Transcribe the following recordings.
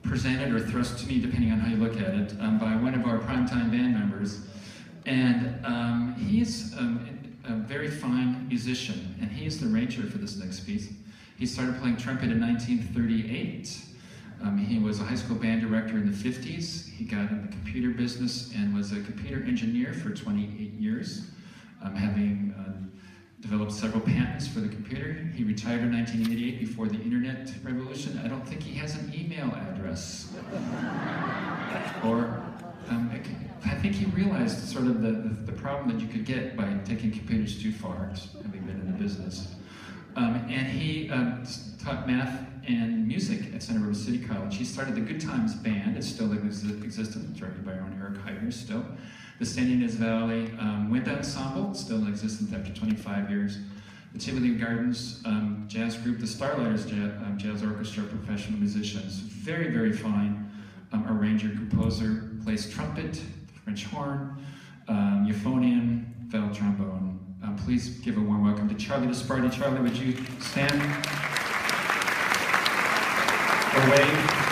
presented or thrust to me, depending on how you look at it, by one of our primetime band members. And he's a very fine musician, and he's the arranger for this next piece. He started playing trumpet in 1938. He was a high school band director in the 50s. He got in the computer business and was a computer engineer for 28 years, having developed several patents for the computer. He retired in 1988 before the internet revolution. I don't think he has an email address. Or, I think he realized sort of the problem that you could get by taking computers too far, having been in the business. And he taught math and music at Santa Barbara City College. He started the Good Times Band. It's still existent, directed by our own Eric Heidner still. The San Ynez Valley Wind Ensemble, still in existence after 25 years. The Tivoli Gardens Jazz Group, the Starlighters Jazz Orchestra, professional musicians. Very, very fine arranger, composer, plays trumpet, French horn, euphonium, valve trombone. Please give a warm welcome to Charlie Disparte. Charlie, would you stand or wave?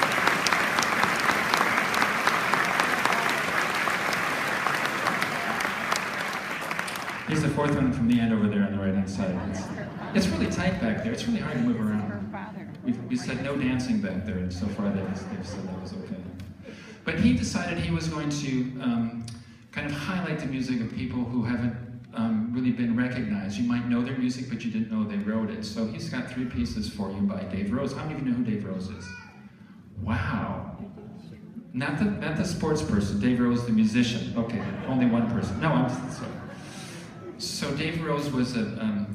Here's the fourth one from the end over there on the right-hand side. It's really tight back there. It's really hard to move around. We said no dancing back there, and so far they've said that was okay. But he decided he was going to kind of highlight the music of people who haven't really been recognized. You might know their music, but you didn't know they wrote it. So he's got 3 pieces for you by Dave Rose. How many of you know who Dave Rose is? Wow. Not the sports person, Dave Rose, the musician. Okay, only one person. No, I'm just sorry. So Dave Rose was a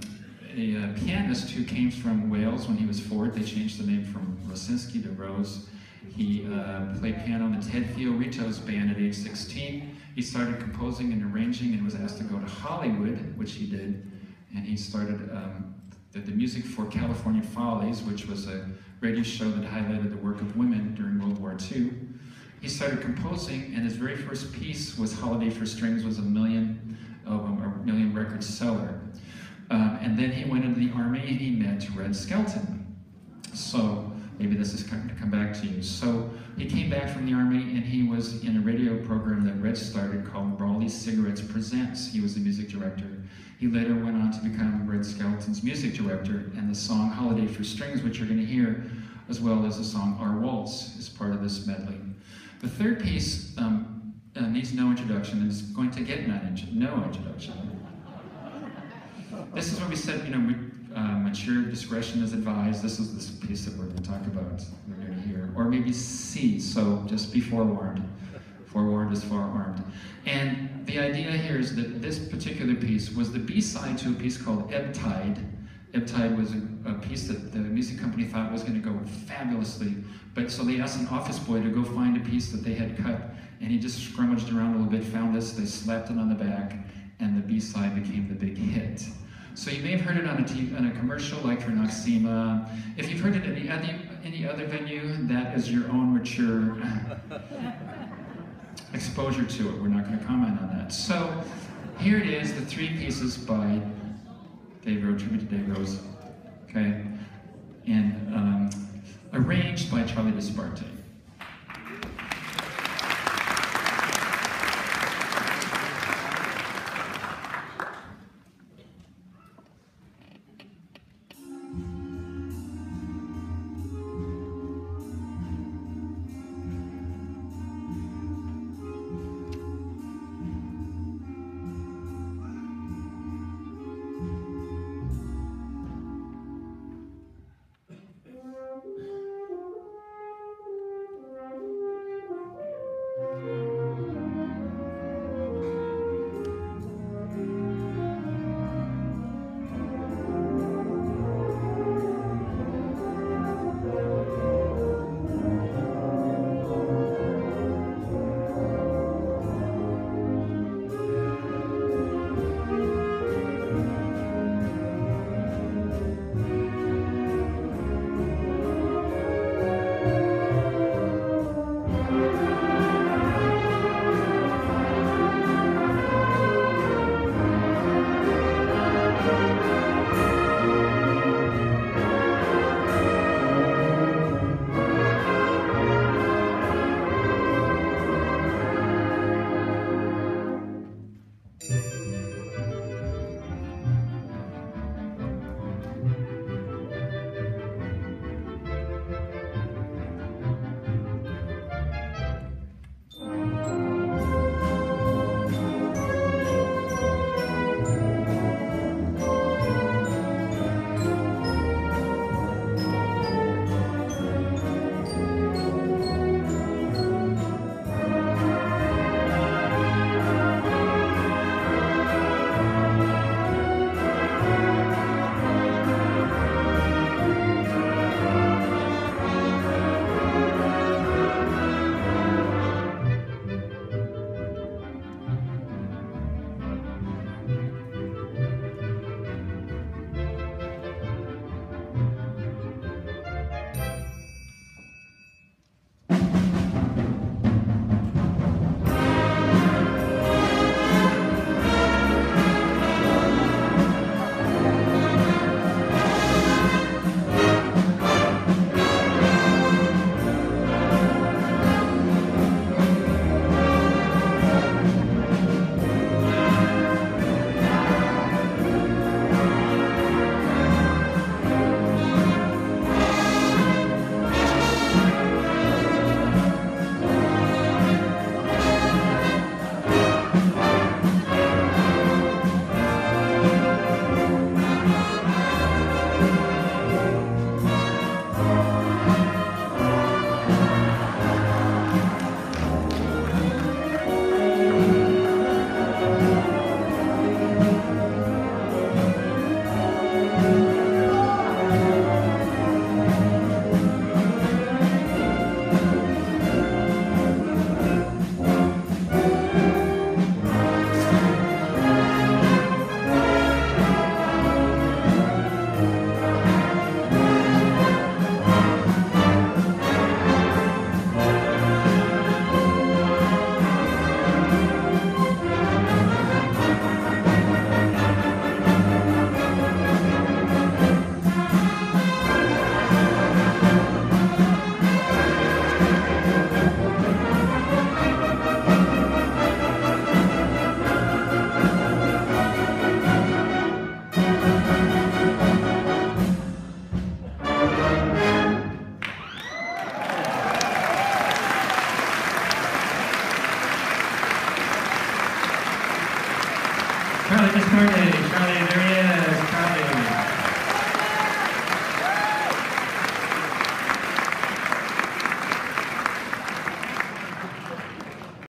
pianist who came from Wales when he was 4. They changed the name from Rosinski to Rose. He played piano in the Ted Fiorito's band at age 16. He started composing and arranging and was asked to go to Hollywood, which he did. And he started the music for California Follies, which was a radio show that highlighted the work of women during World War II. He started composing, and his very first piece was Holiday for Strings, was a million record seller. And then he went into the Army and he met Red Skelton. So maybe this is going to come back to you. So he came back from the Army and he was in a radio program that Red started called Brawley Cigarettes Presents. He was the music director. He later went on to become Red Skelton's music director, and the song Holiday for Strings, which you're going to hear, as well as the song Our Waltz, is part of this medley. The third piece needs no introduction and is going to get no introduction. This is what we said, mature discretion is advised. This is this piece that we're going to talk about, we're going to hear. Or maybe C, so just be forewarned. Forewarned is forearmed. And the idea here is that this particular piece was the B-side to a piece called Ebb Tide. Ebb Tide was a piece that the music company thought was going to go fabulously, but so they asked an office boy to go find a piece that they had cut, and he just scrummaged around a little bit, found this, they slapped it on the back, and the B-side became the big hit. So you may have heard it on a commercial, like for Noxema. If you've heard it at any other venue, that is your own mature exposure to it. We're not going to comment on that. So here it is, the 3 pieces by Dave Rose, tribute to Dave Rose, okay, and arranged by Charlie Disparte. Disparte. Charlie